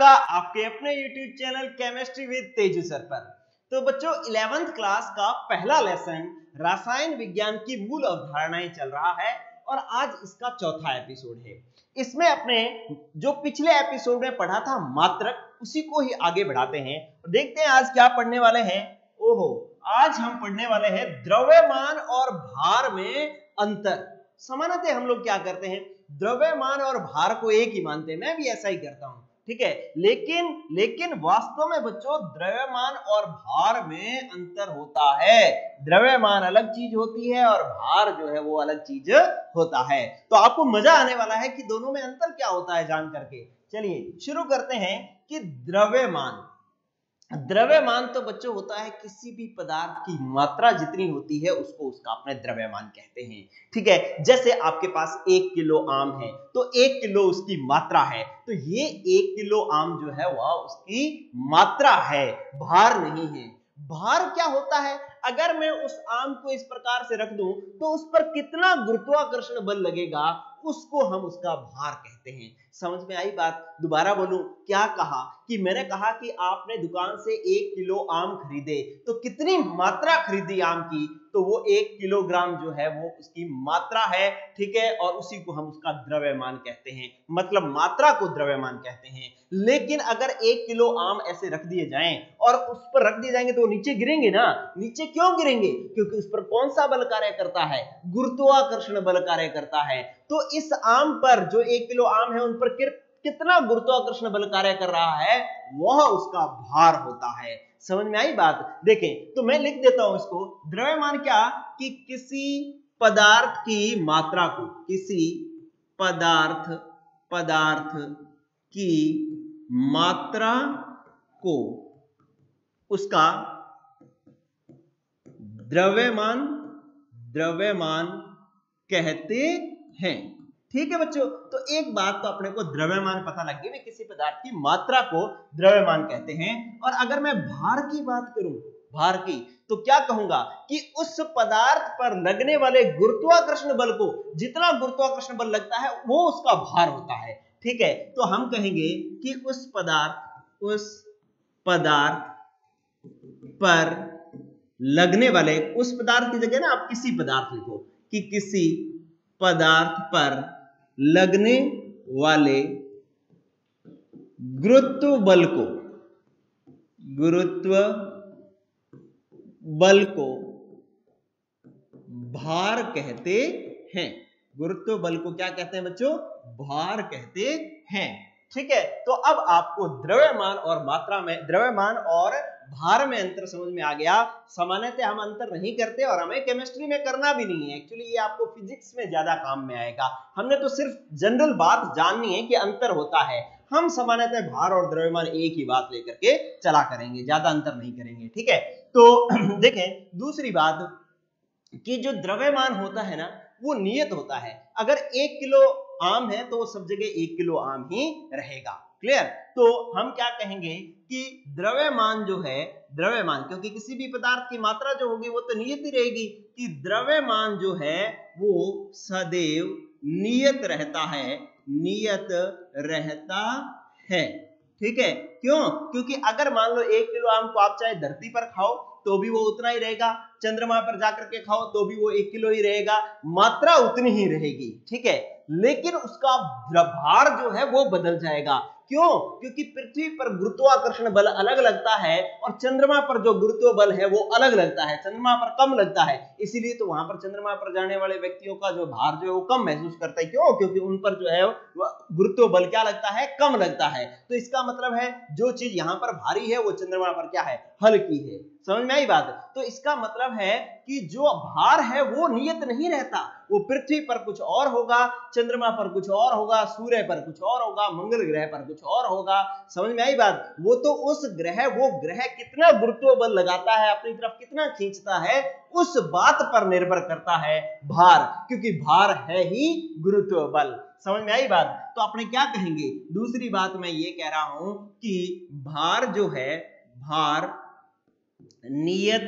आपका आपके अपने YouTube channel chemistry with Teju sir पर। तो बच्चों 11th क्लास का पहला लेसन रसायन विज्ञान की मूल अवधारणाएं चल रहा है और आज इसका चौथा एपिसोड है। इसमें अपने जो पिछले एपिसोड में पढ़ा था मात्रक, उसी को ही आगे बढ़ाते हैं। देखते हैं आज क्या पढ़ने वाले हैं। ओहो, आज हम पढ़ने वाले हैं द्रव्यमान और भार में अंतर। सामान्यतः हम लोग क्या करते हैं, द्रव्यमान और भार को एक ही मानते हैं, मैं भी ऐसा ही करता हूं, ठीक है। लेकिन वास्तव में बच्चों द्रव्यमान और भार में अंतर होता है। द्रव्यमान अलग चीज होती है और भार जो है वो अलग चीज होता है। तो आपको मजा आने वाला है कि दोनों में अंतर क्या होता है जान करके। चलिए शुरू करते हैं कि द्रव्यमान तो बच्चों होता है किसी भी पदार्थ की मात्रा जितनी होती है उसको उसका अपने द्रव्यमान कहते हैं, ठीक है। जैसे आपके पास 1 किलो आम है तो 1 किलो उसकी मात्रा है, तो ये 1 किलो आम जो है वह उसकी मात्रा है, भार नहीं है। भार क्या होता है, अगर मैं उस आम को इस प्रकार से रख दूं तो उस पर कितना गुरुत्वाकर्षण बल लगेगा उसको हम उसका भार कहते हैं। समझ में आई बात? दोबारा बोलूं, क्या कहा कि मैंने कहा कि आपने दुकान से 1 किलो आम खरीदे तो कितनी मात्रा खरीदी आम की, तो वो 1 किलोग्राम जो है वो उसकी मात्रा है, ठीक है। और उसी को हम उसका द्रव्यमान कहते हैं, मतलब मात्रा को द्रव्यमान कहते हैं। लेकिन अगर 1 किलो आम ऐसे रख दिए जाएं और उस पर रख दिए जाएंगे तो वो नीचे गिरेंगे ना। नीचे क्यों गिरेंगे? क्योंकि उस पर कौन सा बल कार्य करता है? गुरुत्वाकर्षण बल कार्य करता है। तो इस आम पर जो 1 किलो आम है उन पर कितना गुरुत्वाकर्षण बल कार्य कर रहा है, वह उसका भार होता है। समझ में आई बात? देखें तो मैं लिख देता हूं इसको, द्रव्यमान क्या कि किसी पदार्थ की मात्रा को, किसी पदार्थ की मात्रा को उसका द्रव्यमान कहते हैं, ठीक है बच्चों। तो एक बात तो अपने को द्रव्यमान पता लग गई, किसी पदार्थ की मात्रा को द्रव्यमान कहते हैं। और अगर मैं भार की बात करूं, भार की, तो क्या कहूंगा कि उस पदार्थ पर लगने वाले गुरुत्वाकर्षण बल को, जितना गुरुत्वाकर्षण बल लगता है वो उसका भार होता है, ठीक है। तो हम कहेंगे कि उस पदार्थ पर लगने वाले, उस पदार्थ की जगह ना आप किसी पदार्थ लिखो कि किसी पदार्थ पर लगने वाले गुरुत्व बल को भार कहते हैं। गुरुत्व बल को क्या कहते हैं बच्चों? भार कहते हैं, ठीक है। तो अब आपको द्रव्यमान और भार में अंतर समझ में आ गया। सामान्यतः हम अंतर नहीं करते और हमें केमिस्ट्री में करना भी नहीं है, एक्चुअली ये आपको फिजिक्स में ज्यादा काम में आएगा। हमने तो सिर्फ जनरल बात जाननी है कि अंतर होता है। हम सामान्यतः भार और द्रव्यमान एक ही बात लेकर के चला करेंगे, ज्यादा अंतर नहीं करेंगे, ठीक है। तो देखें दूसरी बात कि जो द्रव्यमान होता है ना वो नियत होता है। अगर 1 किलो आम है तो वो सब जगह 1 किलो आम ही रहेगा, क्लियर। तो हम क्या कहेंगे कि द्रव्यमान जो है, द्रव्यमान क्योंकि किसी भी पदार्थ की मात्रा जो होगी वो तो नियत ही रहेगी, कि द्रव्यमान जो है वो सदैव नियत रहता है, ठीक है। क्यों? क्योंकि अगर मान लो 1 किलो आम को आप चाहे धरती पर खाओ तो भी वो उतना ही रहेगा, चंद्रमा पर जाकर के खाओ तो भी वो 1 किलो ही रहेगा, मात्रा उतनी ही रहेगी, ठीक है। लेकिन उसका भार जो है वो बदल जाएगा। क्यों? क्योंकि पृथ्वी पर गुरुत्वाकर्षण बल अलग लगता है और चंद्रमा पर जो गुरुत्व बल है वो अलग लगता है, चंद्रमा पर कम लगता है। इसीलिए तो वहां पर चंद्रमा पर जाने वाले व्यक्तियों का जो भार जो है वो कम महसूस करता है। क्यों? क्योंकि उन पर जो है गुरुत्व बल क्या लगता है? कम लगता है। तो इसका मतलब है जो चीज यहां पर भारी है वो चंद्रमा पर क्या है? हल्की है। समझ में आई बात? तो इसका मतलब है कि जो भार है वो नियत नहीं रहता, वो पृथ्वी पर कुछ और होगा, चंद्रमा पर कुछ और होगा, सूर्य पर कुछ और होगा, मंगल ग्रह पर कुछ और होगा। समझ में आई बात? वो तो वो ग्रह कितना गुरुत्व बल लगाता है, अपनी तरफ कितना खींचता है, उस बात पर निर्भर करता है भार, क्योंकि भार है ही गुरुत्व बल। समझ में आई बात? तो आपने क्या कहेंगे? दूसरी बात मैं ये कह रहा हूं कि भार जो है, भार नियत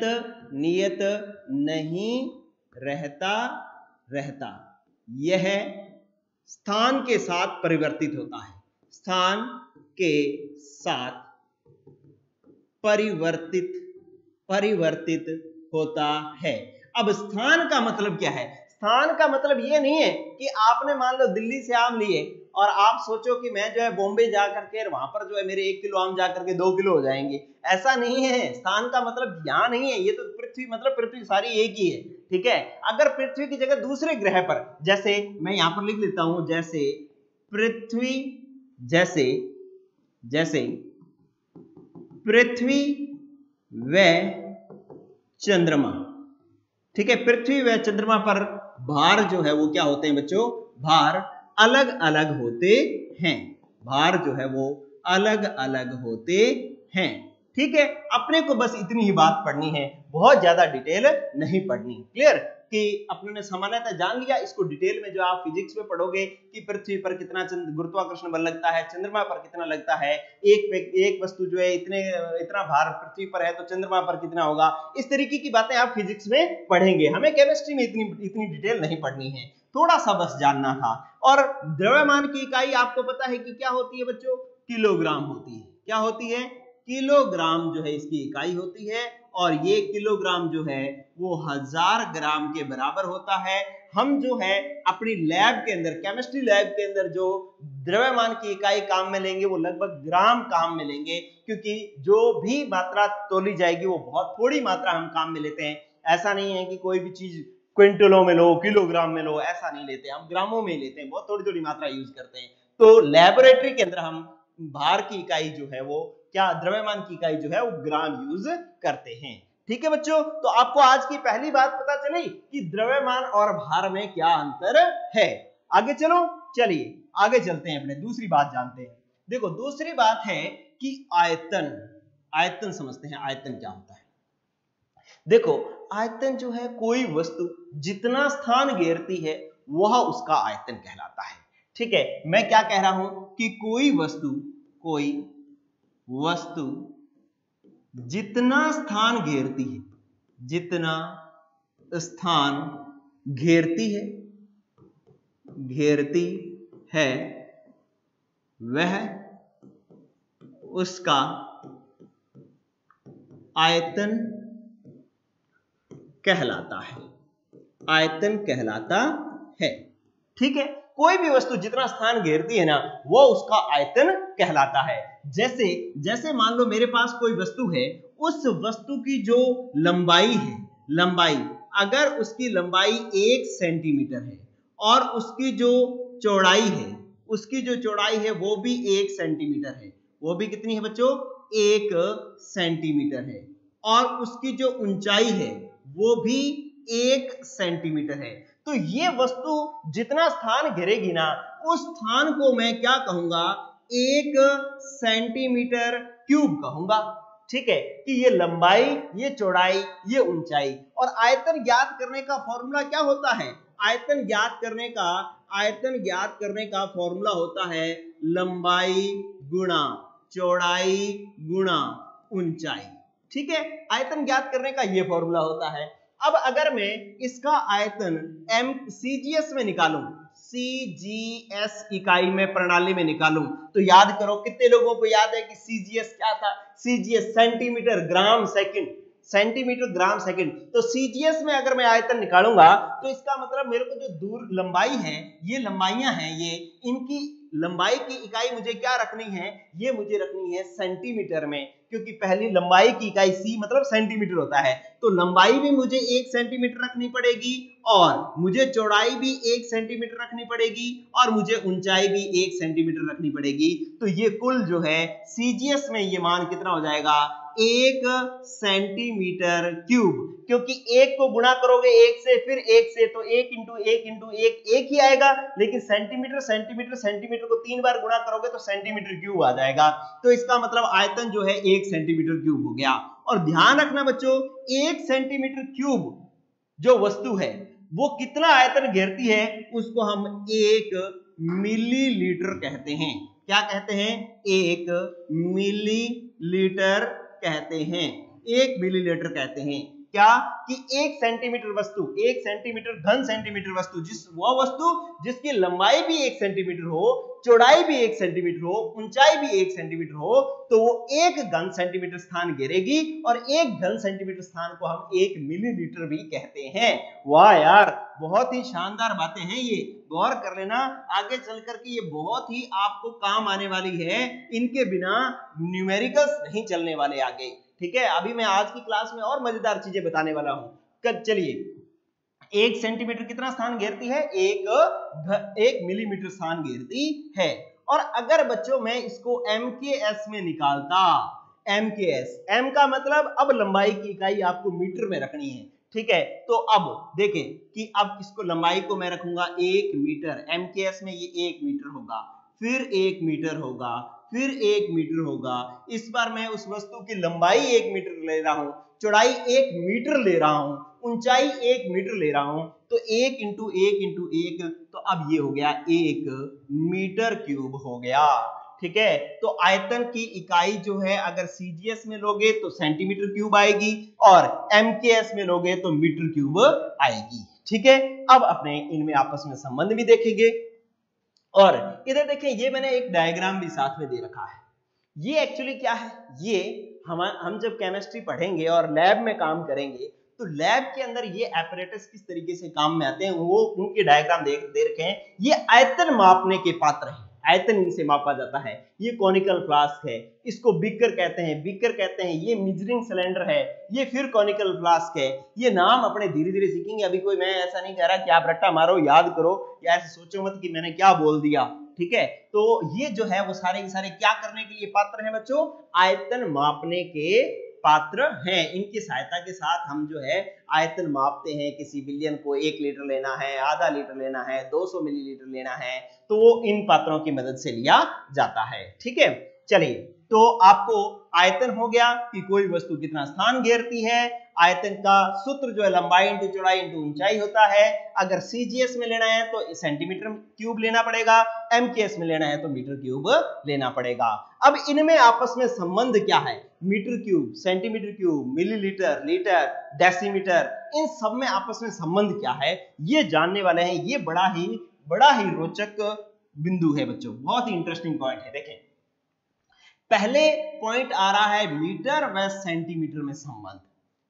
नहीं रहता, यह स्थान के साथ परिवर्तित होता है, स्थान के साथ परिवर्तित होता है। अब स्थान का मतलब क्या है? स्थान का मतलब ये नहीं है कि आपने मान लो दिल्ली से आम लिए और आप सोचो कि मैं जो है बॉम्बे जा करके वहां पर जो है मेरे 1 किलो आम जा करके 2 किलो हो जाएंगे, ऐसा नहीं है। स्थान का मतलब यहाँ नहीं है, ये तो पृथ्वी मतलब पृथ्वी सारी एक ही है, ठीक है। अगर पृथ्वी की जगह दूसरे ग्रह पर, जैसे मैं यहाँ पर लिख लेता हूं, जैसे पृथ्वी, जैसे पृथ्वी व चंद्रमा, ठीक है। पृथ्वी व चंद्रमा पर भार जो है वो क्या होते हैं बच्चों? भार अलग अलग होते हैं। भार जो है वो अलग अलग होते हैं, ठीक है। अपने को बस इतनी ही बात पढ़नी है, बहुत ज्यादा डिटेल नहीं पढ़नी। क्लियर? कि अपने ने सामान्यतः जान लिया। इसको डिटेल में जो आप फिजिक्स में पढ़ोगे कि पृथ्वी पर कितना गुरुत्वाकर्षण बल लगता है, चंद्रमा पर कितना लगता है, एक वस्तु जो है इतना भार पृथ्वी पर है तो चंद्रमा पर कितना होगा, इस तरीके की बातें आप फिजिक्स में पढ़ेंगे। हमें केमिस्ट्री में इतनी डिटेल नहीं पढ़नी है, थोड़ा सा बस जानना था। और द्रव्यमान की इकाई आपको पता है कि क्या होती है बच्चों? किलोग्राम होती है। क्या होती है? किलोग्राम जो है इसकी इकाई होती है, और ये किलोग्राम जो है वो 1000 ग्राम के बराबर होता है। हम जो है अपनी लैब के अंदर, केमिस्ट्री लैब के अंदर जो द्रव्यमान की इकाई काम में लेंगे वो लगभग ग्राम काम में लेंगे, क्योंकि जो भी मात्रा तोली जाएगी वो बहुत थोड़ी मात्रा हम काम में लेते हैं। ऐसा नहीं है कि कोई भी चीज क्विंटलों में लो, किलोग्राम में लो, ऐसा नहीं लेते, हम ग्रामों में लेते हैं, बहुत थोड़ी थोड़ी मात्रा यूज करते हैं। तो लैबोरेटरी के अंदर हम भार की इकाई जो है वो क्या, द्रव्यमान की इकाई जो है वो ग्राम यूज करते हैं, ठीक है बच्चों। तो आपको आज की पहली बात पता चली कि द्रव्यमान और भार में क्या अंतर है। आगे चलो, चलिए आगे चलते हैं, अपने दूसरी बात जानते हैं। देखो दूसरी बात है कि आयतन समझते हैं। आयतन क्या होता है? देखो आयतन जो है कोई वस्तु जितना स्थान घेरती है वह उसका आयतन कहलाता है, ठीक है। मैं क्या कह रहा हूं कि कोई वस्तु जितना स्थान घेरती है वह उसका आयतन कहलाता है, ठीक है। कोई भी वस्तु जितना स्थान घेरती है ना वो उसका आयतन कहलाता है। जैसे मान लो मेरे पास कोई वस्तु है, उस वस्तु की जो लंबाई है, अगर उसकी लंबाई 1 सेंटीमीटर है और उसकी जो चौड़ाई है वो भी 1 सेंटीमीटर है, वो भी कितनी है बच्चों? 1 सेंटीमीटर है, और उसकी जो ऊंचाई है वो भी 1 सेंटीमीटर है। तो ये वस्तु जितना स्थान घेरेगी ना उस स्थान को मैं क्या कहूंगा? 1 सेंटीमीटर क्यूब कहूंगा, ठीक है। कि ये लंबाई, ये चौड़ाई, ये ऊंचाई। और आयतन ज्ञात करने का फॉर्मूला क्या होता है? आयतन ज्ञात करने का फॉर्मूला होता है लंबाई गुणा चौड़ाई गुणा ऊंचाई, ठीक है। आयतन ज्ञात करने का ये फॉर्मूला होता है। अब अगर मैं इसका आयतन सीजीएस में निकालूं, सीजीएस इकाई में, प्रणाली में निकालूं, तो याद करो कितने लोगों को याद है कि सीजीएस क्या था? CGS centimetre gram second. तो सीजीएस में अगर मैं आयतन निकालूंगा तो इसका मतलब मेरे को जो दूर लंबाई है, ये लंबाइयां हैं, ये इनकी लंबाई की इकाई मुझे क्या रखनी है? ये मुझे रखनी है सेंटीमीटर में, क्योंकि पहली लंबाई की इकाई सी मतलब सेंटीमीटर होता है। तो लंबाई भी मुझे 1 सेंटीमीटर रखनी पड़ेगी, और मुझे चौड़ाई भी 1 सेंटीमीटर रखनी पड़ेगी, और मुझे ऊंचाई भी 1 सेंटीमीटर रखनी पड़ेगी। तो ये कुल जो है सीजीएस में ये मान कितना हो जाएगा? 1 सेंटीमीटर क्यूब, क्योंकि 1 को गुणा करोगे 1 से, फिर 1 से, तो 1 इंटू 1 इंटू 1 ही आएगा। लेकिन सेंटीमीटर को 3 बार गुणा करोगे तो सेंटीमीटर क्यूब आ जाएगा। तो इसका मतलब आयतन जो है 1 सेंटीमीटर क्यूब हो गया। और ध्यान रखना बच्चों, 1 सेंटीमीटर क्यूब जो वस्तु है वो कितना आयतन घेरती है उसको हम 1 मिलीलीटर कहते हैं। क्या कहते हैं? 1 मिलीलीटर कहते हैं। 1 मिलीलीटर कहते हैं। क्या कि 1 सेंटीमीटर वस्तु, 1 सेंटीमीटर घन सेंटीमीटर वस्तु, वह वस्तु जिसकी लंबाई भी 1 सेंटीमीटर हो, चौड़ाई भी 1 सेंटीमीटर हो, ऊंचाई भी 1 सेंटीमीटर हो, तो वो 1 घन सेंटीमीटर स्थान घेरेगी और 1 घन सेंटीमीटर स्थान को हम 1 मिलीलीटर भी कहते हैं। वाह यार, बहुत ही शानदार बातें हैं ये, गौर कर लेना, आगे चल करके ये बहुत ही आपको काम आने वाली है, इनके बिना न्यूमेरिकल्स नहीं चलने वाले आगे। ठीक है, अभी मैं आज की क्लास में और मजेदार चीजें बताने वाला हूं। चलिए, 1 सेंटीमीटर कितना स्थान घेरती है? 1 मिलीमीटर स्थान घेरती है। और अगर बच्चों मैं इसको MKS में निकालता, MKS, M का मतलब अब लंबाई की इकाई आपको मीटर में रखनी है। ठीक है, तो अब देखें कि अब इसको लंबाई को मैं रखूंगा 1 मीटर, MKS में ये 1 मीटर होगा, फिर 1 मीटर होगा, फिर 1 मीटर होगा। इस बार मैं उस वस्तु की लंबाई 1 मीटर ले रहा हूं, चौड़ाई 1 मीटर ले रहा हूं, ऊंचाई 1 मीटर ले रहा हूं, तो 1 इंटू 1 इंटू 1, तो अब ये हो गया 1 मीटर क्यूब हो गया। ठीक है, तो आयतन की इकाई जो है अगर CGS में लोगे तो सेंटीमीटर क्यूब आएगी और MKS में लोगे तो मीटर क्यूब आएगी। ठीक है, अब अपने इनमें आपस में संबंध भी देखेंगे। और इधर देखें, ये मैंने एक डायग्राम भी साथ में दे रखा है। ये एक्चुअली क्या है, ये हम जब केमिस्ट्री पढ़ेंगे और लैब में काम करेंगे तो लैब के अंदर ये एपरेटस किस तरीके से काम में आते हैं वो उनके डायग्राम दे रखे हैं। ये आयतन मापने के पात्र हैं, आयतन इनसे मापा जाता है। ये कॉनिकल फ्लास्क है, इसको बीकर कहते हैं, बीकर कहते हैं, ये मेजरिंग सिलेंडर है, ये फिर कॉनिकल फ्लास्क है। ये नाम अपने धीरे धीरे सीखेंगे, अभी कोई मैं ऐसा नहीं कह रहा कि आप रट्टा मारो याद करो या ऐसे सोचो मत कि मैंने क्या बोल दिया। ठीक है, तो ये जो है वो सारे के सारे क्या करने के लिए पात्र हैं बच्चों? आयतन मापने के पात्र हैं। इनकी सहायता के साथ हम जो है आयतन मापते हैं। किसी विलियन को 1 लीटर लेना है, आधा लीटर लेना है, 200 मिलीलीटर लेना है, तो वो इन पात्रों की मदद से लिया जाता है। ठीक है, चलिए, तो आपको आयतन हो गया कि कोई वस्तु कितना स्थान घेरती है। आयतन का सूत्र जो है लंबाई इंटू चौड़ाई इंटू ऊंचाई होता है। अगर CGS में लेना है तो सेंटीमीटर क्यूब लेना पड़ेगा, MKS में लेना है तो मीटर क्यूब लेना पड़ेगा। अब इनमें आपस में संबंध क्या है? Metre cube, centimetre cube, millilitre, litre, decimetre, इन सब में आपस में संबंध क्या है ये जानने वाले हैं। ये बड़ा ही रोचक बिंदु है बच्चों, बहुत ही इंटरेस्टिंग पॉइंट है। देखें, पहले पॉइंट आ रहा है मीटर व सेंटीमीटर में संबंध,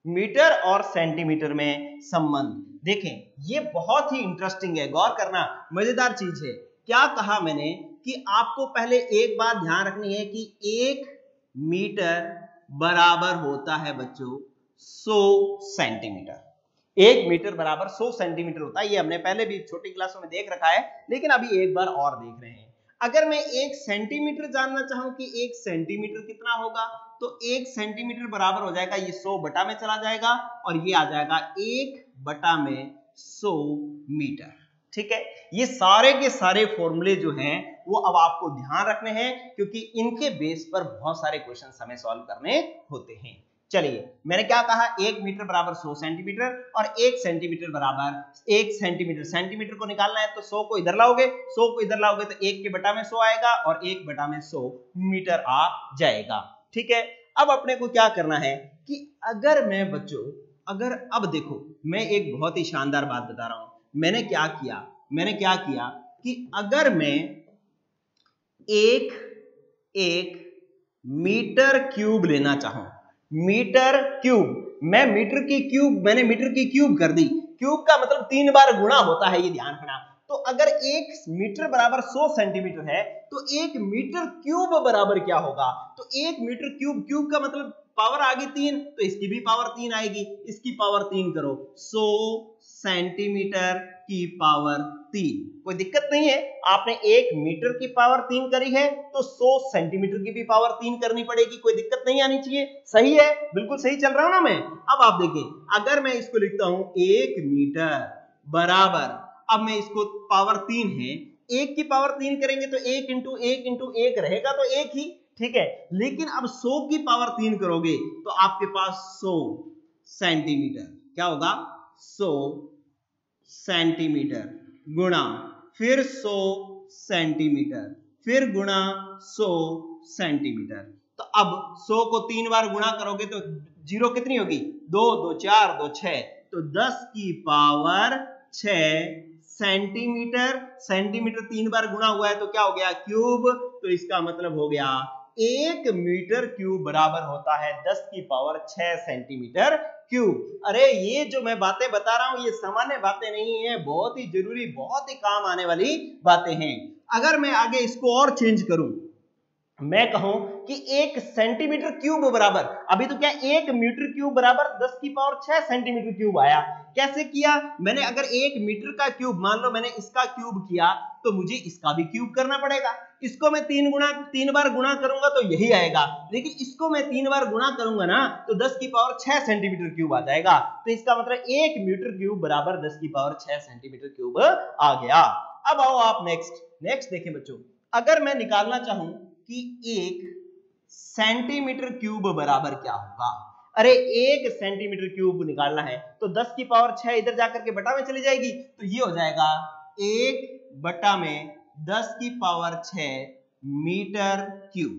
मीटर और सेंटीमीटर में संबंध। देखें, ये बहुत ही इंटरेस्टिंग है, गौर करना, मजेदार चीज है। क्या कहा मैंने कि आपको पहले एक बात ध्यान रखनी है कि 1 मीटर बराबर होता है बच्चों 100 सेंटीमीटर। 1 मीटर बराबर 100 सेंटीमीटर होता है। ये हमने पहले भी छोटी क्लासों में देख रखा है, लेकिन अभी एक बार और देख रहे हैं। अगर मैं 1 सेंटीमीटर जानना चाहूं कि 1 सेंटीमीटर कितना होगा, तो 1 सेंटीमीटर बराबर हो जाएगा, ये 100 बटा में चला जाएगा और ये आ जाएगा 1 बटा में 100 मीटर। ठीक है, ये सारे के सारे फॉर्मूले जो हैं वो अब आपको ध्यान रखने हैं, क्योंकि इनके बेस पर बहुत सारे क्वेश्चन हमें सॉल्व करने होते हैं। चलिए, मैंने क्या कहा, 1 मीटर बराबर 100 सेंटीमीटर और 1 सेंटीमीटर बराबर 1 सेंटीमीटर। सेंटीमीटर को निकालना है तो 100 को इधर लाओगे, 100 को इधर लाओगे तो 1 के बटा में 100 आएगा और 1 बटा में 100 मीटर आ जाएगा। ठीक है, अब अपने को क्या करना है कि अगर मैं बच्चों, अगर अब देखो, मैं एक बहुत ही शानदार बात बता रहा हूं। मैंने क्या किया कि अगर मैं एक मीटर क्यूब लेना चाहूं, मीटर क्यूब, मैंने मीटर की क्यूब कर दी। क्यूब का मतलब 3 बार गुणा होता है, ये ध्यान रखना। तो अगर 1 मीटर बराबर 100 सेंटीमीटर है तो 1 मीटर क्यूब बराबर क्या होगा? तो 1 मीटर क्यूब का मतलब पावर आ गई 3, तो इसकी भी पावर 3 आएगी, इसकी पावर 3 करो, 100 सेंटीमीटर की पावर 3। कोई दिक्कत नहीं है, आपने 1 मीटर की पावर 3 करी है तो 100 सेंटीमीटर की भी पावर 3 करनी पड़ेगी, कोई दिक्कत नहीं आनी चाहिए। सही है, बिल्कुल सही चल रहा हूं ना मैं। अब आप देखिए, अगर मैं इसको लिखता हूं 1 मीटर बराबर, अब मैं इसको पावर 3 है, 1 की पावर 3 करेंगे तो 1 इंटू 1 इंटू 1 रहेगा तो 1 ही। ठीक है, लेकिन अब 100 की पावर 3 करोगे तो आपके पास 100 सेंटीमीटर, क्या होगा, 100 सेंटीमीटर गुणा फिर 100 सेंटीमीटर, फिर गुणा 100 सेंटीमीटर। तो अब 100 को 3 बार गुणा करोगे तो जीरो कितनी होगी, 2 2 4 2 6, तो 10 की पावर 6 सेंटीमीटर। सेंटीमीटर 3 बार गुणा हुआ है तो क्या हो गया, क्यूब। तो इसका मतलब हो गया 1 मीटर क्यूब बराबर होता है 10 की पावर 6 सेंटीमीटर क्यूब। अरे ये जो मैं बातें बता रहा हूं ये सामान्य बातें नहीं है, बहुत ही जरूरी, बहुत ही काम आने वाली बातें हैं। अगर मैं आगे इसको और चेंज करूं, मैं कहूं कि 1 सेंटीमीटर क्यूब बराबर, अभी तो क्या 1 मीटर क्यूब बराबर 10 की पावर 6 सेंटीमीटर क्यूब आया। कैसे किया मैंने, अगर 1 मीटर का क्यूब मान लो मैंने इसका क्यूब किया तो मुझे इसका भी क्यूब करना पड़ेगा। इसको मैं 3 बार गुणा करूंगा तो यही आएगा, लेकिन इसको मैं 3 बार गुणा करूंगा ना तो 10 की पावर 6 सेंटीमीटर क्यूब आ जाएगा। तो इसका मतलब 1 मीटर क्यूब बराबर 10 की पावर 6 सेंटीमीटर क्यूब आ गया। अब आओ आप नेक्स्ट देखें बच्चों, अगर मैं निकालना चाहूं कि 1 सेंटीमीटर क्यूब बराबर क्या होगा। अरे 1 सेंटीमीटर क्यूब निकालना है तो 10 की पावर 6 इधर जाकर के बटा में चली जाएगी, तो ये हो जाएगा 1 बटा में 10 की पावर 6 मीटर क्यूब।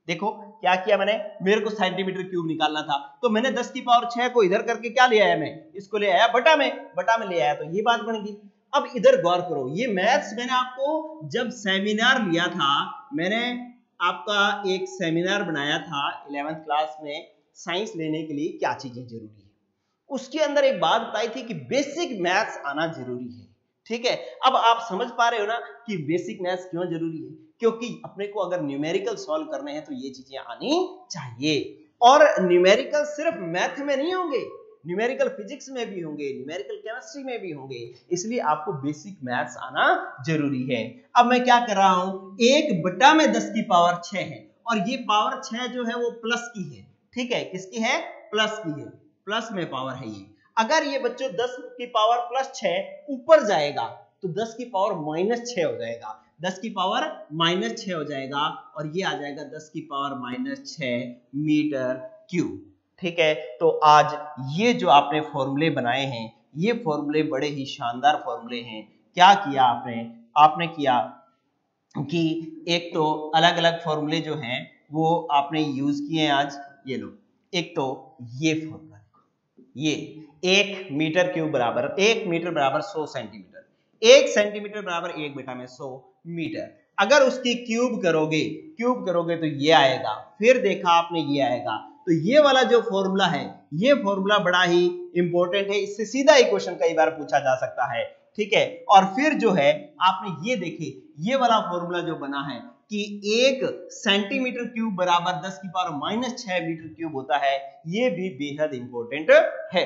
देखो क्या किया मैंने, मेरे को सेंटीमीटर क्यूब निकालना था तो मैंने 10 की पावर 6 को इधर करके क्या ले आया, मैं इसको ले आया बटा में ले आया, तो ये बात बन गई। अब इधर गौर करो, ये मैथ्स मैंने आपको जब सेमिनार लिया था, मैंने आपका एक सेमिनार बनाया था 11th क्लास में साइंस लेने के लिए क्या चीजें जरूरी है, उसके अंदर एक बात बताई थी कि बेसिक मैथ्स आना जरूरी है। ठीक है, अब आप समझ पा रहे हो ना कि बेसिक मैथ्स क्यों जरूरी है, क्योंकि अपने को अगर न्यूमेरिकल सॉल्व करने हैं तो ये चीजें आनी चाहिए। और न्यूमेरिकल सिर्फ मैथ में नहीं होंगे, न्यूमेरिकल फिजिक्स में भी होंगे, न्यूमेरिकल केमिस्ट्री में भी होंगे, इसलिए आपको बेसिक मैथ्स आना जरूरी है। अब मैं क्या कर रहा हूं, 1 बटा में 10 की पावर 6 है और ये पावर 6 जो है वो प्लस की है। ठीक है, किसकी है, प्लस की है, प्लस में पावर है ये। अगर ये बच्चों 10 की पावर प्लस 6 ऊपर जाएगा तो 10 की पावर माइनस 6 हो जाएगा, 10 की पावर माइनस 6 हो जाएगा और ये आ जाएगा 10 की पावर माइनस 6 मीटर क्यूब। ठीक है, तो आज ये जो आपने फॉर्मूले बनाए हैं ये फॉर्मूले बड़े ही शानदार फॉर्मूले हैं। क्या किया आपने किया कि एक तो अलग अलग फॉर्मूले जो हैं वो आपने यूज किए हैं आज। ये लो, एक तो ये फॉर्मूला, ये 1 मीटर क्यूब बराबर 1 मीटर बराबर 100 सेंटीमीटर, 1 सेंटीमीटर बराबर 1 बटा में 100 मीटर। अगर उसकी क्यूब करोगे तो ये आएगा, फिर देखा आपने ये आएगा। तो ये वाला जो फॉर्मूला है ये फॉर्मूला बड़ा ही इंपॉर्टेंट है, इससे सीधा इक्वेशन कई बार पूछा जा सकता है। ठीक है, और फिर जो है आपने ये देखे ये वाला फॉर्मूला जो बना है कि 1 सेंटीमीटर क्यूब बराबर 10 की पावर माइनस 6 मीटर क्यूब होता है, ये भी बेहद इंपॉर्टेंट है।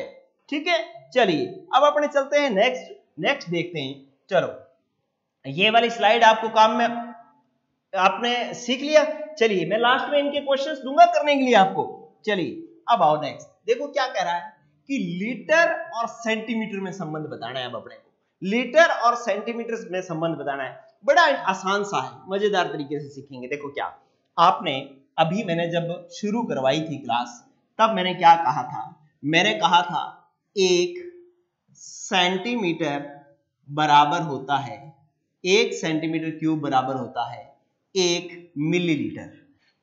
ठीक है, चलिए अब अपने चलते हैं नेक्स्ट देखते हैं। चलो ये वाली स्लाइड आपको काम में आपने सीख लिया। चलिए मैं लास्ट में इनके क्वेश्चंस दूंगा करने के लिए आपको। चलिए अब आओ नेक्स्ट, देखो क्या कह रहा है कि लीटर और सेंटीमीटर में संबंध बताना है। अब अपने को लीटर और सेंटीमीटर में संबंध बताना है, बड़ा आसान सा है, मजेदार तरीके से सीखेंगे। देखो क्या आपने अभी मैंने जब शुरू करवाई थी क्लास तब मैंने क्या कहा था, मैंने कहा था 1 सेंटीमीटर बराबर होता है 1 सेंटीमीटर क्यूब बराबर होता है 1 मिलीलीटर।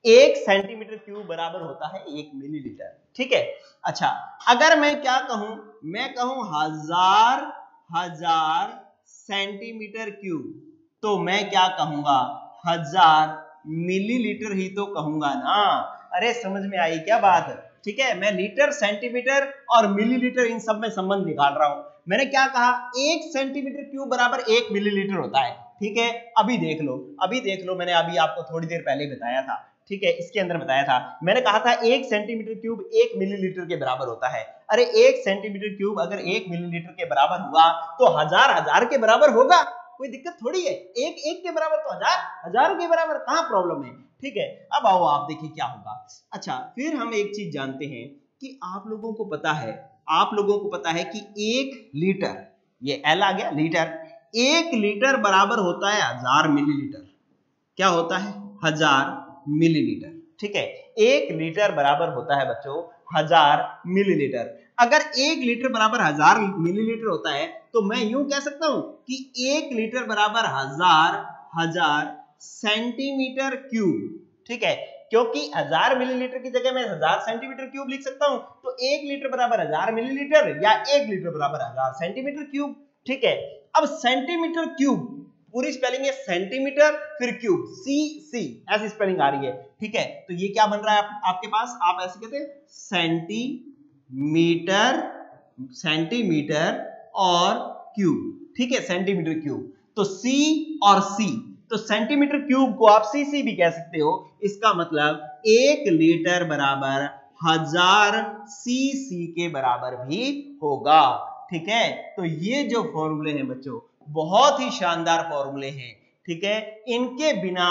1 सेंटीमीटर क्यूब बराबर होता है 1 मिलीलीटर। ठीक है, अच्छा अगर मैं क्या कहूं, मैं कहूं हजार सेंटीमीटर क्यूब, तो मैं क्या कहूंगा 1000 मिलीलीटर ही तो कहूंगा ना। अरे समझ में आई क्या बात। ठीक है, मैं लीटर सेंटीमीटर और मिलीलीटर इन सब में संबंध निकाल रहा हूं। मैंने क्या कहा 1 सेंटीमीटर क्यूब बराबर 1 मिलीलीटर होता है। ठीक है, अभी देख लो मैंने अभी आपको थोड़ी देर पहले बताया था। ठीक है, इसके अंदर बताया था, मैंने कहा था 1 सेंटीमीटर क्यूब 1 मिलीलीटर के बराबर होता है। अरे 1 सेंटीमीटर क्यूब अगर 1 मिलीलीटर के बराबर हुआ तो हजार के बराबर होगा, कोई दिक्कत थोड़ी है। एक के बराबर तो हजार के बराबर, कहां प्रॉब्लम है। ठीक है, अब आओ आप देखिए क्या होगा। अच्छा फिर हम एक चीज जानते हैं कि आप लोगों को पता है कि 1 लीटर, ये एल आ गया लीटर, 1 लीटर बराबर होता है 1000 मिलीलीटर। क्या होता है 1000 मिलीलीटर। ठीक है, 1 लीटर बराबर होता है बच्चों 1000 मिलीलीटर। अगर 1 लीटर बराबर 1000 मिलीलीटर होता है तो मैं यूं कह सकता हूं कि 1 लीटर बराबर 1000 सेंटीमीटर क्यूब। ठीक है, क्योंकि 1000 मिलीलीटर की जगह मैं 1000 सेंटीमीटर क्यूब लिख सकता हूं, तो 1 लीटर बराबर 1000 मिलीलीटर या 1 लीटर बराबर 1000 सेंटीमीटर क्यूब। ठीक है, अब सेंटीमीटर क्यूब पूरी स्पेलिंग है सेंटीमीटर फिर क्यूब, सी सी ऐसी स्पेलिंग आ रही है। ठीक है, तो ये क्या बन रहा है आपके पास, आप ऐसे कहते हैं सेंटीमीटर, सेंटीमीटर और क्यूब। ठीक है, सेंटीमीटर क्यूब, तो सी और सी, तो सेंटीमीटर क्यूब को आप सीसी भी कह सकते हो। इसका मतलब 1 लीटर बराबर 1000 सीसी के बराबर भी होगा। ठीक है, तो ये जो फॉर्मूले हैं बच्चों बहुत ही शानदार फॉर्मूले हैं। ठीक है, इनके बिना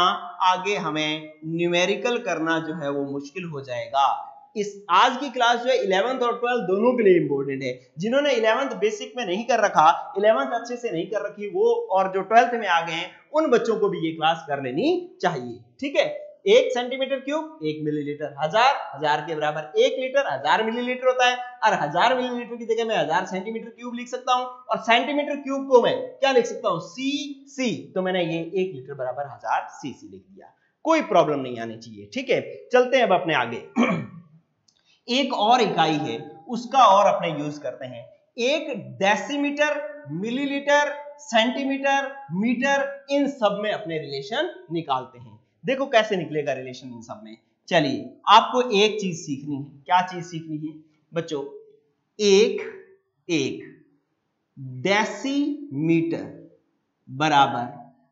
आगे हमें न्यूमेरिकल करना जो है वो मुश्किल हो जाएगा। इस आज की क्लास जो है 11th और 12th दोनों के लिए इंपॉर्टेंट है। जिन्होंने 11th बेसिक में नहीं कर रखा, 11th अच्छे से नहीं कर रखी वो, और जो 12th में आ गए हैं उन बच्चों को भी ये क्लास कर लेनी चाहिए। ठीक है, 1 सेंटीमीटर क्यूब 1 मिलीलीटर, 1000 के बराबर 1 लीटर 1000 मिलीलीटर होता है, और 1000 मिलीलीटर की जगह मैं 1000 सेंटीमीटर क्यूब लिख सकता हूं, और सेंटीमीटर क्यूब को मैं क्या लिख सकता हूं, सी सी, तो मैंने ये 1 लीटर बराबर 1000 सीसी लिख दिया। कोई प्रॉब्लम नहीं आनी चाहिए। ठीक है, चलते हैं अब अपने आगे। एक और इकाई है उसका और अपने यूज करते हैं। एक डेसीमीटर, मिलीलीटर, सेंटीमीटर, मीटर, इन सब में अपने रिलेशन निकालते हैं। देखो कैसे निकलेगा रिलेशन इन सब में। चलिए, आपको एक चीज सीखनी है। क्या चीज सीखनी है बच्चों, एक डेसीमीटर बराबर,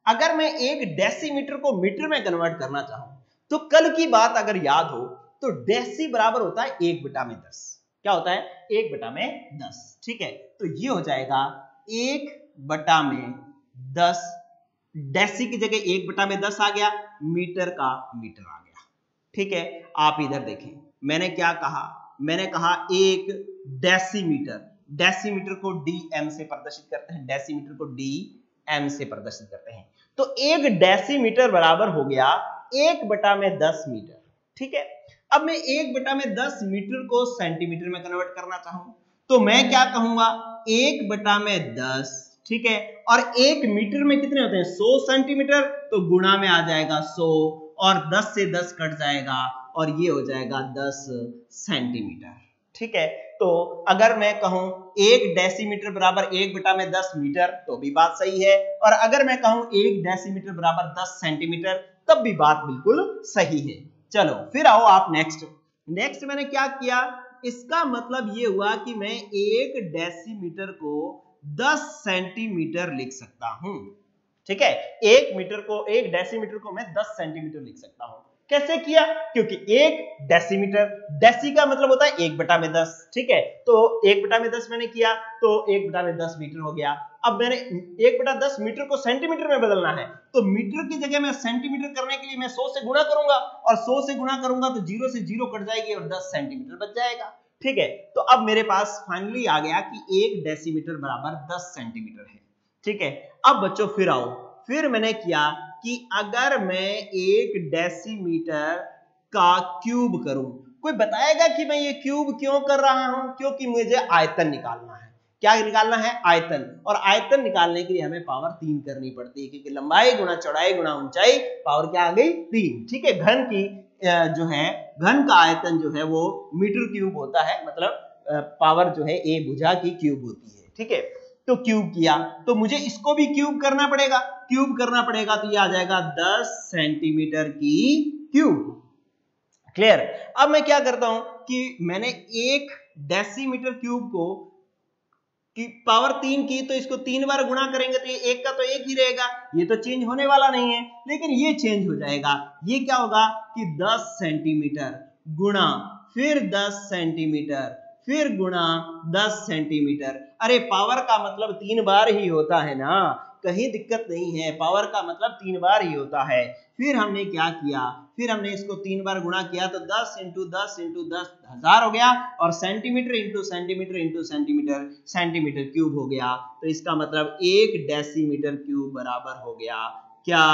अगर मैं एक डेसीमीटर को मीटर में कन्वर्ट करना चाहूं तो कल की बात अगर याद हो तो डेसी बराबर होता है 1/10। क्या होता है, 1/10। ठीक है, तो ये हो जाएगा 1/10। डेसी की जगह 1/10 आ गया, मीटर का मीटर आ गया। ठीक है, आप इधर देखें, मैंने क्या कहा, मैंने कहा 1 डेसीमीटर, डेसीमीटर को डीएम से प्रदर्शित करते हैं, डेसीमीटर को डीएम से प्रदर्शित करते हैं, तो 1 डेसीमीटर बराबर हो गया 1/10 मीटर। ठीक है, अब मैं 1/10 मीटर को सेंटीमीटर में कन्वर्ट करना चाहूं तो मैं क्या कहूंगा, 1/10। ठीक है, और 1 मीटर में कितने होते हैं, 100 सेंटीमीटर, तो गुणा में आ जाएगा 100, और 10 से 10 कट जाएगा और ये हो जाएगा 10 सेंटीमीटर। ठीक है, तो अगर मैं कहूं 1 डेसीमीटर बराबर 1/10 मीटर तो भी बात सही है, और अगर मैं कहूं 1 डेसीमीटर बराबर 10 सेंटीमीटर तब भी बात बिल्कुल सही है। चलो फिर आओ आप नेक्स्ट मैंने क्या किया, इसका मतलब ये हुआ कि मैं 1 डेसीमीटर को 10 सेंटीमीटर लिख सकता हूं। ठीक है, 1 डेसीमीटर को मैं 10 सेंटीमीटर लिख सकता हूं। कैसे किया, क्योंकि 1 डेसीमीटर, डेसी का मतलब होता है 1/10। ठीक है, तो 1/10 मैंने किया तो 1/10 मीटर हो गया। अब मैंने 1/10 मीटर को सेंटीमीटर में बदलना है, तो मीटर की जगह मैं सेंटीमीटर करने के लिए मैं 100 से गुणा करूंगा, और 100 से गुणा करूंगा तो 0 से 0 कट जाएगी और 10 सेंटीमीटर बच जाएगा। ठीक है, तो अब मेरे पास फाइनली आ गया कि 1 डेसीमीटर बराबर 10 सेंटीमीटर है। ठीक है, अब बच्चों फिर आओ, फिर मैंने किया कि अगर मैं 1 डेसीमीटर का क्यूब करूं, कोई बताएगा कि मैं ये क्यूब क्यों कर रहा हूं, क्योंकि मुझे आयतन निकालना है। क्या निकालना है, आयतन, और आयतन निकालने के लिए हमें पावर 3 करनी पड़ती है, क्योंकि लंबाई गुणा चौड़ाई गुणा ऊंचाई, पावर क्या आ गई 3। ठीक है, घन की जो है, घन का आयतन जो है वो मीटर क्यूब होता है, मतलब पावर जो है a भुजा की क्यूब होती है। ठीक है, तो क्यूब किया तो मुझे इसको भी क्यूब करना पड़ेगा, क्यूब करना पड़ेगा तो ये आ जाएगा 10 सेंटीमीटर की क्यूब। क्लियर, अब मैं क्या करता हूं कि मैंने 1 डेसीमीटर क्यूब को की पावर 3 की, तो इसको 3 बार गुणा करेंगे तो ये 1 का तो 1 ही रहेगा, ये तो चेंज होने वाला नहीं है, लेकिन ये चेंज हो जाएगा। ये क्या होगा कि 10 सेंटीमीटर गुणा फिर 10 सेंटीमीटर फिर गुणा 10 सेंटीमीटर। अरे पावर का मतलब 3 बार ही होता है ना, कहीं दिक्कत नहीं है, पावर का मतलब 3 बार ही होता है। फिर हमने क्या किया, फिर हमने इसको 3 बार गुणा किया तो 10 इंटू 10 इंटू 10 1000 हो गया, और centimetre into centimetre into centimetre centimetre cube हो गया। तो इसका मतलब 1 डेसीमीटर क्यूब बराबर हो गया क्या,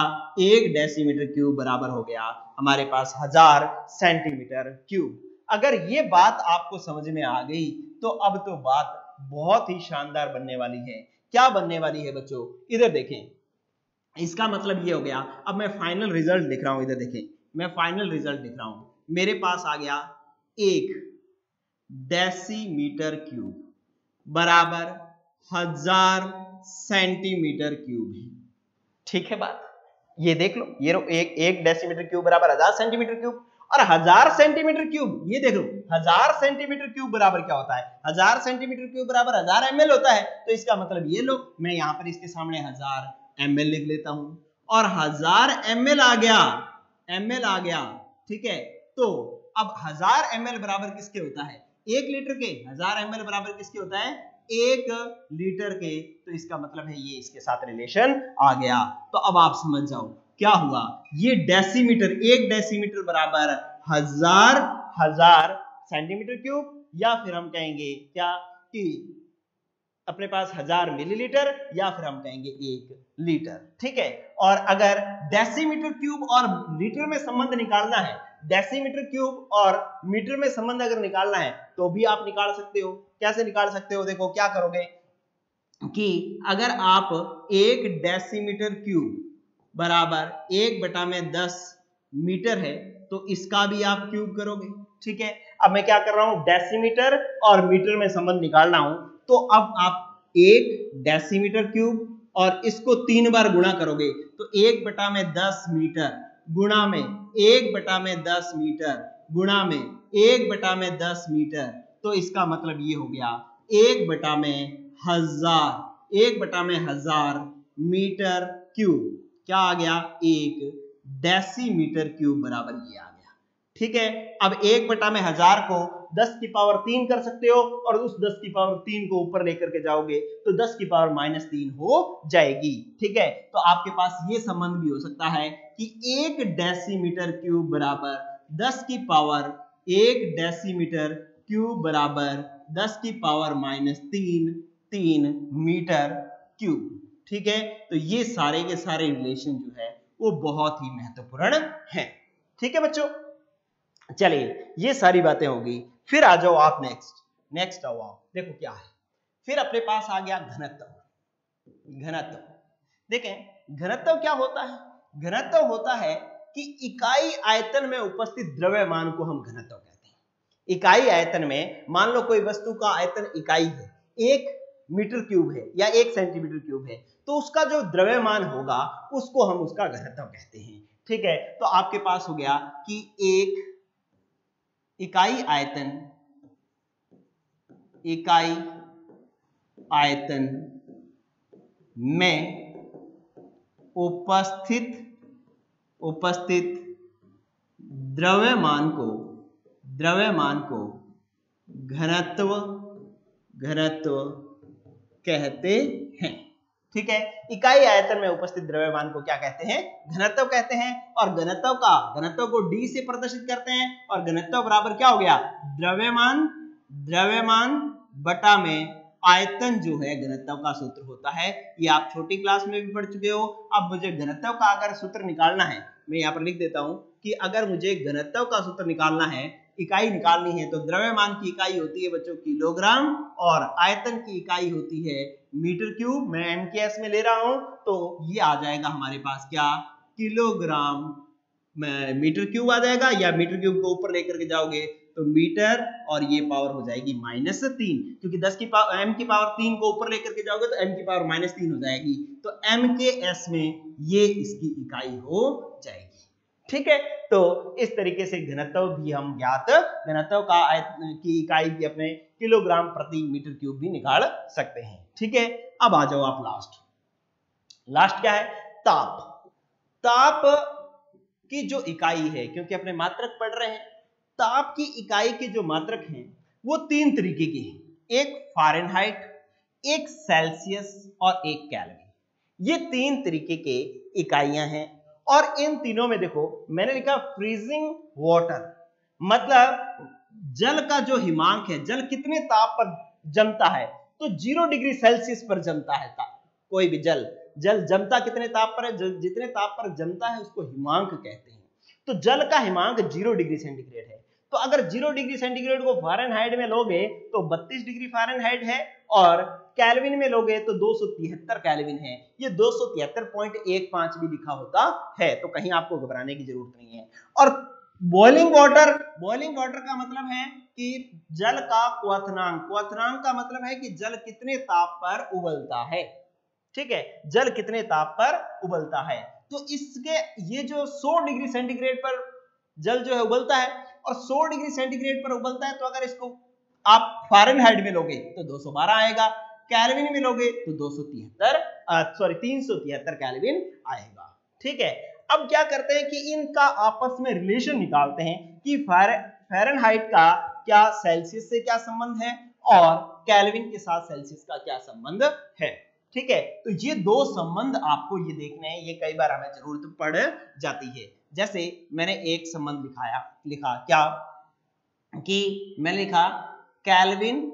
1 डेसीमीटर क्यूब बराबर हो गया हमारे पास 1000 सेंटीमीटर क्यूब। अगर ये बात आपको समझ में आ गई तो अब तो बात बहुत ही शानदार बनने वाली है। क्या बनने वाली है बच्चों, इधर देखें, इसका मतलब ये हो गया। अब मैं फाइनल रिजल्ट लिख रहा हूं, इधर देखें, मैं फाइनल रिजल्ट लिख रहा हूं, मेरे पास आ गया 1 डेसीमीटर क्यूब बराबर 1000 सेंटीमीटर क्यूब है। ठीक है बात, ये देख लो, ये एक डेसीमीटर क्यूब बराबर 1000 सेंटीमीटर क्यूब, और 1000 सेंटीमीटर क्यूब, ये देख लो 1000 सेंटीमीटर क्यूब बराबर क्या होता है, 1000 सेंटीमीटर क्यूब बराबर 1000 ml होता है। तो इसका मतलब ये लो, मैं यहां पर इसके सामने 1000 ml लिख लेता हूं, और 1000 ml आ गया, ठीक है। तो अब 1000 ml बराबर किसके होता है, 1 लीटर के। 1000 ml बराबर किसके होता है, 1 लीटर के। तो इसका मतलब है ये इसके साथ रिलेशन आ गया। तो अब आप समझ जाओ क्या हुआ, ये डेसीमीटर, 1 डेसीमीटर बराबर 1000 सेंटीमीटर क्यूब, या फिर हम कहेंगे क्या कि अपने पास 1000 मिलीलीटर, या फिर हम कहेंगे 1 लीटर। ठीक है, और अगर डेसीमीटर क्यूब और लीटर में संबंध निकालना है, डेसीमीटर क्यूब और मीटर में संबंध अगर निकालना है तो भी आप निकाल सकते हो। कैसे निकाल सकते हो, देखो क्या करोगे कि अगर आप 1 डेसीमीटर क्यूब बराबर 1/10 मीटर है, तो इसका भी आप क्यूब करोगे। ठीक है, अब मैं क्या कर रहा हूं, डेसीमीटर और मीटर में संबंध निकालना हूं, तो अब आप 1 डेसीमीटर क्यूब और इसको 3 बार गुणा करोगे, तो 1/10 मीटर गुणा में 1/10 मीटर गुणा में 1/10 मीटर, तो इसका मतलब ये हो गया 1/1000 मीटर क्यूब। क्या आ गया, 1 डेसीमीटर क्यूब बराबर ये आ गया। ठीक है, अब 1/1000 को 10 की पावर 3 कर सकते हो, और उस 10 की पावर 3 को ऊपर लेकर के जाओगे तो 10 की पावर -3 हो जाएगी। ठीक है, तो आपके पास ये संबंध भी हो सकता है कि 1 डेसीमीटर क्यूब बराबर 10 की पावर 1 डेसीमीटर क्यूब बराबर 10 की पावर -3 मीटर क्यूब। ठीक है, तो ये सारे के सारे रिलेशन जो है वो बहुत ही महत्वपूर्ण हैं। ठीक है बच्चों, चलिए ये सारी बातें होगी। फिर आ जाओ आप नेक्स्ट आओ आप, देखो क्या है, फिर अपने पास आ गया घनत्व। देखें घनत्व क्या होता है, घनत्व होता है कि इकाई आयतन में उपस्थित द्रव्यमान को हम घनत्व कहते हैं। इकाई आयतन में मान लो कोई वस्तु का आयतन इकाई है, 1 मीटर क्यूब है या 1 सेंटीमीटर क्यूब है, तो उसका जो द्रव्यमान होगा उसको हम उसका घनत्व कहते हैं। ठीक है, तो आपके पास हो गया कि एक इकाई आयतन में उपस्थित द्रव्यमान को घनत्व कहते हैं। ठीक है, इकाई आयतन में उपस्थित द्रव्यमान को क्या कहते हैं, घनत्व कहते हैं। और घनत्व को d से प्रदर्शित करते हैं, और घनत्व बराबर क्या हो गया, द्रव्यमान बटा में आयतन जो है घनत्व का सूत्र होता है। ये आप छोटी क्लास में भी पढ़ चुके हो। अब मुझे घनत्व का अगर सूत्र निकालना है, मैं यहाँ पर लिख देता हूं कि अगर मुझे घनत्व का सूत्र निकालना है, इकाई निकालनी है, तो द्रव्यमान की इकाई होती है बच्चों किलोग्राम, और आयतन की इकाई होती है मीटर क्यूब। मैं MKS में ले रहा हूं, तो ये आ जाएगा हमारे पास क्या, किलोग्राम मीटर क्यूब आ जाएगा, या मीटर क्यूब को ऊपर लेकर के जाओगे तो मीटर, और ये पावर हो जाएगी -3, क्योंकि 10 की पावर m की पावर 3 को ऊपर लेकर के जाओगे तो m की पावर -3 हो जाएगी, तो MKS में ये इसकी इकाई हो जाएगी। ठीक है, तो इस तरीके से घनत्व भी हम घनत्व की इकाई भी अपने किलोग्राम प्रति मीटर क्यूब भी निकाल सकते हैं। ठीक है, अब आ जाओ आप लास्ट क्या है, ताप की जो इकाई है, क्योंकि अपने मात्रक पढ़ रहे हैं, ताप की इकाई के जो मात्रक हैं वो 3 तरीके के हैं, एक फ़ारेनहाइट, एक सेल्सियस और एक केल्विन। ये 3 तरीके के इकाइयां हैं, और इन तीनों में देखो मैंने लिखा फ्रीजिंग वाटर, मतलब जल का जो हिमांक है, जल कितने ताप पर जमता है, तो 0 डिग्री सेल्सियस पर जमता है कोई भी जल जमता कितने ताप पर है, जितने ताप पर जमता है उसको हिमांक कहते हैं। तो जल का हिमांक 0 डिग्री सेंटीग्रेड है। तो अगर 0 डिग्री सेंटीग्रेड को फ़ारेनहाइट में लोगे तो 32 डिग्री फ़ारेनहाइट है, और केल्विन में लोगे तो 273 केल्विन है। ये 273.15 भी लिखा होता है, तो कहीं आपको घबराने की जरूरत नहीं है। और बॉइलिंग वाटर का मतलब है कि जल का क्वथनांक का मतलब है कि जल कितने ताप पर उबलता है। ठीक है, जल कितने ताप पर उबलता है। तो इसके ये जो 100 डिग्री सेंटीग्रेड पर जल जो है उबलता है, और 100 डिग्री सेंटीग्रेड पर उबलता है, तो अगर इसको आप फ़ारेनहाइट में लोगे तो 212 आएगा, केल्विन में लोगे तो 373 केल्विन आएगा। ठीक है, अब क्या करते हैं कि इनका आपस में रिलेशन निकालते हैं कि फ़ारेनहाइट का क्या सेल्सियस से क्या संबंध है और केल्विन के साथ सेल्सियस का क्या संबंध है। ठीक है, तो ये दो संबंध आपको ये देखने हैं, ये कई बार हमें जरूरत पड़ जाती है। जैसे मैंने एक संबंध लिखा क्या कि मैंने लिखा केल्विन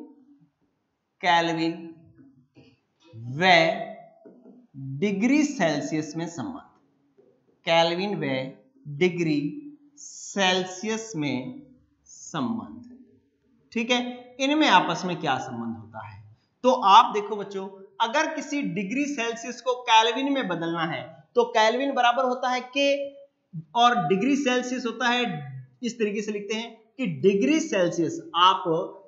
व डिग्री सेल्सियस में संबंध, केल्विन व डिग्री सेल्सियस में संबंध। ठीक है, इनमें आपस में क्या संबंध होता है। तो आप देखो बच्चों, अगर किसी डिग्री सेल्सियस को केल्विन में बदलना है तो केल्विन बराबर होता है K, और डिग्री सेल्सियस होता है, इस तरीके से लिखते हैं कि डिग्री सेल्सियस, आप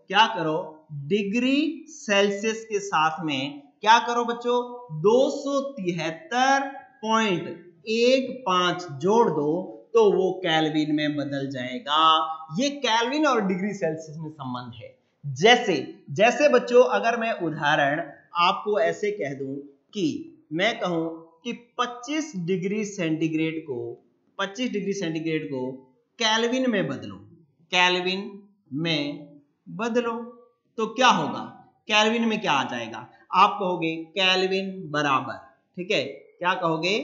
क्या करो, डिग्री सेल्सियस के साथ में क्या करो बच्चों, 273.15 जोड़ दो तो वो केल्विन में बदल जाएगा। ये केल्विन और डिग्री सेल्सियस में संबंध है। जैसे बच्चों, अगर मैं उदाहरण आपको ऐसे कह दूं कि मैं कहूं कि 25 डिग्री सेंटीग्रेड को केल्विन में बदलो, तो क्या होगा, केल्विन में क्या आ जाएगा, आप कहोगे केल्विन बराबर, ठीक है, क्या कहोगे,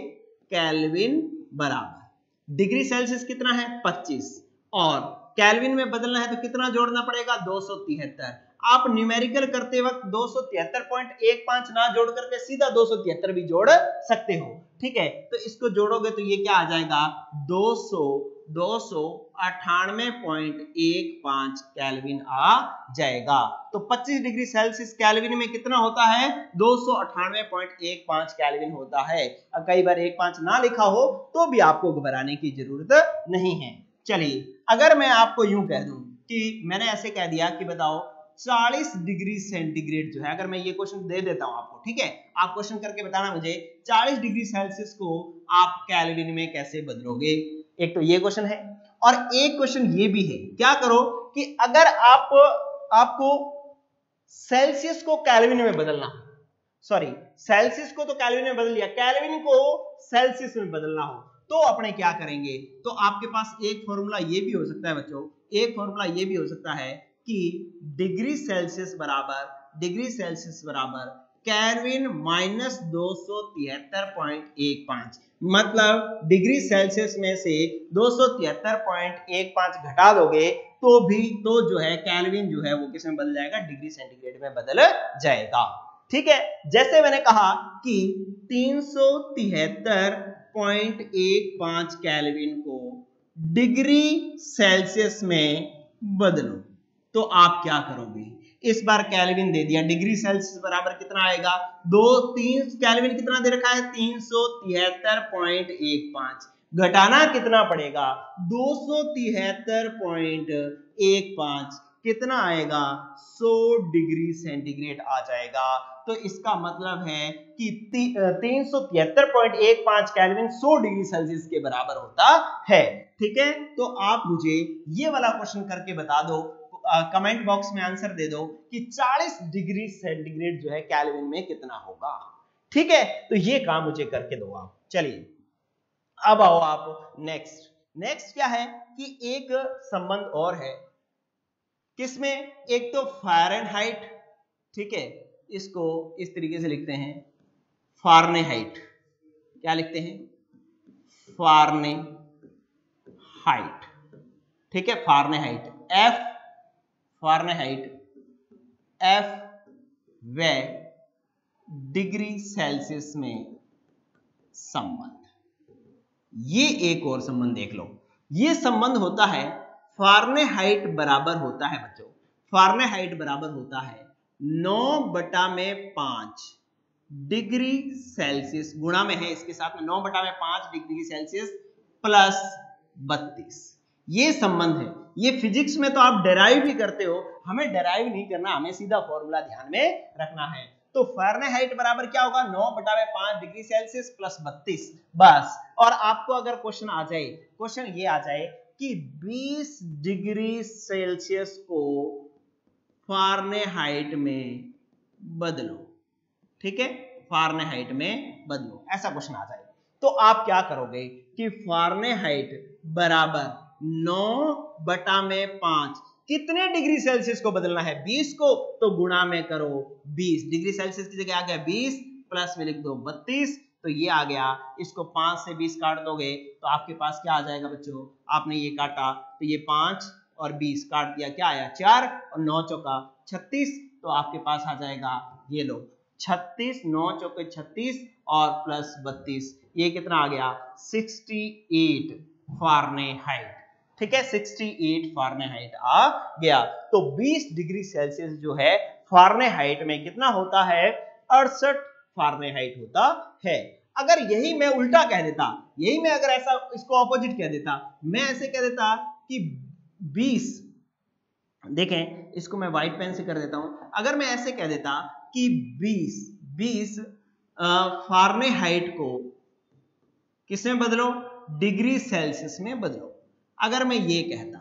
केल्विन बराबर डिग्री सेल्सियस कितना है 25, और केल्विन में बदलना है तो कितना जोड़ना पड़ेगा 273। आप न्यूमेरिकल करते वक्त 273.15 ना जोड़ करके सीधा 273 भी जोड़ सकते हो। ठीक है, तो इसको जोड़ोगे तो ये क्या आ जाएगा 298.15 केल्विन आ जाएगा। तो 25 डिग्री सेल्सियस केल्विन में कितना होता है 298.15 केल्विन होता है। कई बार 15 ना लिखा हो तो भी आपको घबराने की जरूरत नहीं है। चलिए, अगर मैं आपको यूं कह दूं कि मैंने ऐसे कह दिया कि बताओ 40 डिग्री सेंटीग्रेड जो है, अगर मैं ये क्वेश्चन दे देता हूं आपको, ठीक है, आप क्वेश्चन करके बताना मुझे 40 डिग्री सेल्सियस को आप केल्विन में कैसे बदलोगे। एक तो ये क्वेश्चन है, और एक क्वेश्चन ये भी है, क्या करो कि अगर आपको सेल्सियस को केल्विन में बदलना, सेल्सियस को तो केल्विन में बदल लिया, केल्विन को सेल्सियस में बदलना हो तो अपने क्या करेंगे, तो आपके पास एक फॉर्मूला ये भी हो सकता है बच्चों, एक फॉर्मूला ये भी हो सकता है कि डिग्री सेल्सियस बराबर केल्विन माइनस 273.15, मतलब डिग्री सेल्सियस में से 273.15 घटा दोगे तो जो है केल्विन जो है वो किस में बदल जाएगा, डिग्री सेंटीग्रेड में बदल जाएगा। ठीक है, जैसे मैंने कहा कि 373.15 केल्विन को डिग्री सेल्सियस में बदलो, तो आप क्या करोगे, इस बार केल्विन दे दिया, डिग्री सेल्सियस बराबर कितना आएगा, 3 केल्विन कितना दे रखा है 373.15, घटाना कितना पड़ेगा 273.15, कितना आएगा 100 डिग्री सेंटीग्रेड आ जाएगा। तो इसका मतलब है कि 373.15 केल्विन 100 डिग्री सेल्सियस के बराबर होता है। ठीक है, तो आप मुझे ये वाला क्वेश्चन करके बता दो, कमेंट बॉक्स में आंसर दे दो कि 40 डिग्री सेंटीग्रेड जो है केल्विन में कितना होगा। ठीक है, तो ये काम मुझे करके दो आप। चलिए, अब आओ आप नेक्स्ट क्या है कि एक संबंध और है, किसमें, एक तो फ़ारेनहाइट, ठीक है, इसको इस तरीके से लिखते हैं फ़ारेनहाइट, क्या लिखते हैं फ़ारेनहाइट, ठीक है, फ़ारेनहाइट F व डिग्री सेल्सियस में संबंध। ये एक और संबंध देख लो, ये संबंध होता है फारेनहाइट बराबर होता है बच्चों, फारेनहाइट बराबर होता है 9/5 डिग्री सेल्सियस, गुणा में है इसके साथ में 9/5 डिग्री सेल्सियस प्लस 32। ये संबंध है, ये फिजिक्स में तो आप डेराइव भी करते हो, हमें डेराइव नहीं करना, हमें सीधा फॉर्मूला ध्यान में रखना है। तो फारेनहाइट बराबर क्या होगा 9/5 डिग्री सेल्सियस प्लस 32 बस। और आपको अगर क्वेश्चन आ जाए, क्वेश्चन ये आ जाए कि 20 डिग्री सेल्सियस को फारेनहाइट में बदलो, ठीक है, फारेनहाइट में बदलो, ऐसा क्वेश्चन आ जाए तो आप क्या करोगे कि फारेनहाइट बराबर 9/5 कितने डिग्री सेल्सियस को बदलना है 20 को, तो गुणा में करो 20, डिग्री सेल्सियस की जगह आ गया 20 प्लस में लिख दो 32, तो ये आ गया, इसको 5 से 20 काट दोगे तो आपके पास क्या आ जाएगा बच्चों, आपने ये काटा तो ये 5 और 20 काट दिया, क्या आया 4 और 9 चौका 36, तो आपके पास आ जाएगा ये लो 36, 9 चौके 36 और प्लस 32, ये कितना आ गया 68 फारेनहाइट, ठीक है, 68 फारेनहाइट आ गया। तो 20 डिग्री सेल्सियस जो है फारेनहाइट में कितना होता है 68 फारेनहाइट होता है। अगर यही मैं उल्टा कह देता, यही मैं अगर ऐसा इसको ऑपोजिट कह देता, मैं ऐसे कह देता कि 20, देखें इसको मैं व्हाइट पेन से कर देता हूं, अगर मैं ऐसे कह देता कि 20 फारेनहाइट को किसमें बदलो, डिग्री सेल्सियस में बदलो, अगर मैं ये कहता,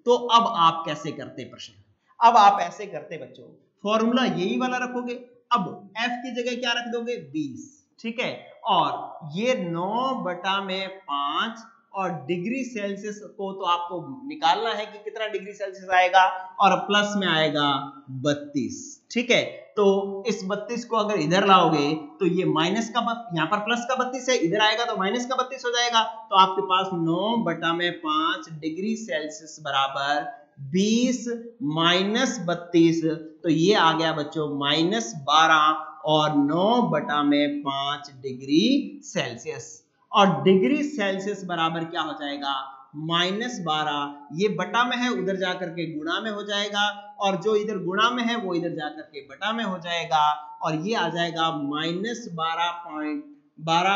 तो अब आप कैसे करते प्रश्न, अब आप ऐसे करते बच्चों, फॉर्मूला यही वाला रखोगे, अब f की जगह क्या रख दोगे 20, ठीक है, और ये 9/5 और डिग्री सेल्सियस को तो आपको निकालना है कि कितना डिग्री सेल्सियस आएगा, और प्लस में आएगा 32, ठीक है, तो इस 32 को अगर इधर लाओगे तो ये माइनस का, यहाँ पर प्लस का 32 है, इधर आएगा तो माइनस का 32 हो जाएगा, तो आपके पास 9/5 डिग्री सेल्सियस बराबर 20 माइनस 32, तो ये आ गया बच्चों -12 और 9/5 डिग्री सेल्सियस, और डिग्री सेल्सियस बराबर क्या हो जाएगा -12, ये बटा में है उधर जाकर के गुणा में हो जाएगा, और जो इधर गुणा में है वो इधर जाकर के बटा में हो जाएगा, और ये आ जाएगा -12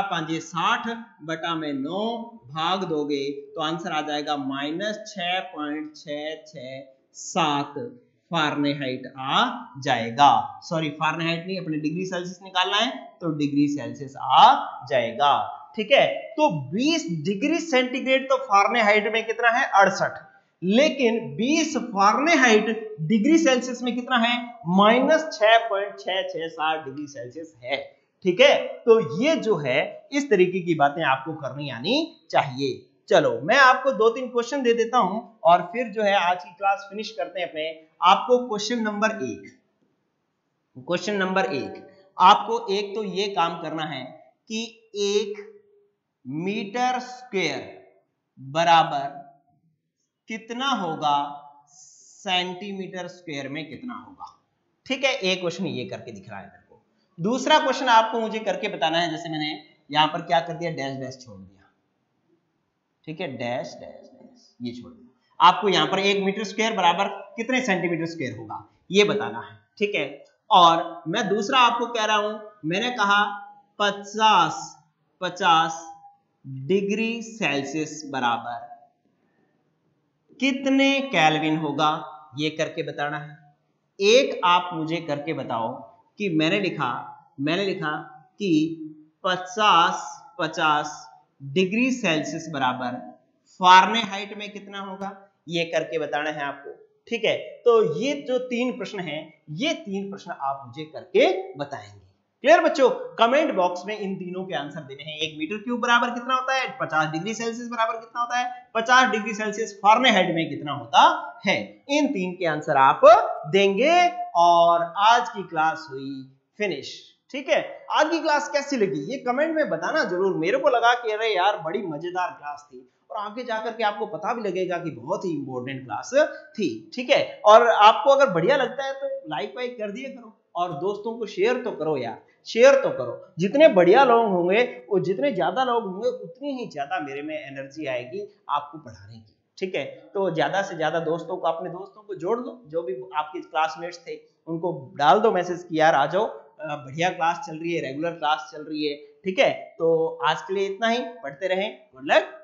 5 60 बटा में 9 भाग दोगे तो आंसर आ जाएगा -6.667 फारेनहाइट आ जाएगा। सॉरी फारेनहाइट नहीं, अपने डिग्री सेल्सियस निकालना है तो डिग्री सेल्सियस आ जाएगा, ठीक है। तो 20 डिग्री सेंटीग्रेड तो फारेनहाइट में कितना है 68, लेकिन 20 फारेनहाइट डिग्री सेल्सियस में कितना है -6.667 डिग्री सेल्सियस है, ठीक है। तो ये जो है इस तरीके की बातें आपको करनी आनी चाहिए। चलो मैं आपको 2-3 क्वेश्चन दे देता हूं और फिर जो है आज की क्लास फिनिश करते हैं अपने। आपको क्वेश्चन नंबर 1, आपको एक तो ये काम करना है कि 1 मीटर स्क्वायर बराबर कितना होगा सेंटीमीटर स्क्वायर में कितना होगा, ठीक है। एक क्वेश्चन ये करके दिख रहा है मेरे को। दूसरा क्वेश्चन आपको मुझे करके बताना है, जैसे मैंने यहां पर क्या कर दिया डैश डैश छोड़ दिया, ठीक है, डैश डैश डैश ये छोड़ दिया। आपको यहां पर 1 मीटर स्क्वायर बराबर कितने सेंटीमीटर स्क्वायर होगा ये बताना है, ठीक है। और मैं दूसरा आपको कह रहा हूं, मैंने कहा 50 डिग्री सेल्सियस बराबर कितने केल्विन होगा ये करके बताना है। एक आप मुझे करके बताओ कि मैंने लिखा कि 50 डिग्री सेल्सियस बराबर फारेनहाइट में कितना होगा, ये करके बताना है आपको, ठीक है। तो ये जो 3 प्रश्न हैं, ये 3 प्रश्न आप मुझे करके बताएंगे। क्लियर बच्चों, कमेंट बॉक्स में इन तीनों के आंसर देने हैं। 1 मीटर क्यूब बराबर कितना होता है, 50 डिग्री सेल्सियस बराबर कितना होता है, 50 डिग्री सेल्सियस फारेनहाइट में कितना होता है, इन 3 के आंसर आप देंगे। और आज की क्लास हुई फिनिश, ठीक है। आज की क्लास कैसी लगी ये कमेंट में बताना जरूर। मेरे को लगा कि अरे यार बड़ी मजेदार क्लास थी, और आगे जाकर के आपको पता भी लगेगा कि बहुत ही इंपॉर्टेंट क्लास थी, ठीक है। और आपको अगर बढ़िया लगता है तो लाइक वाइक कर दिया करो, और दोस्तों को शेयर तो करो यार, शेयर तो करो। जितने बढ़िया लोग होंगे और जितने ज्यादा लोग होंगे उतनी ही ज्यादा मेरे में एनर्जी आएगी आपको पढ़ाने की, ठीक है, तो ज्यादा से ज्यादा दोस्तों को, अपने दोस्तों को जोड़ दो, जो भी आपके क्लासमेट्स थे उनको डाल दो मैसेज कि यार आ जाओ, बढ़िया क्लास चल रही है, रेगुलर क्लास चल रही है। ठीक है, तो आज के लिए इतना ही, पढ़ते रहें, गुड लक।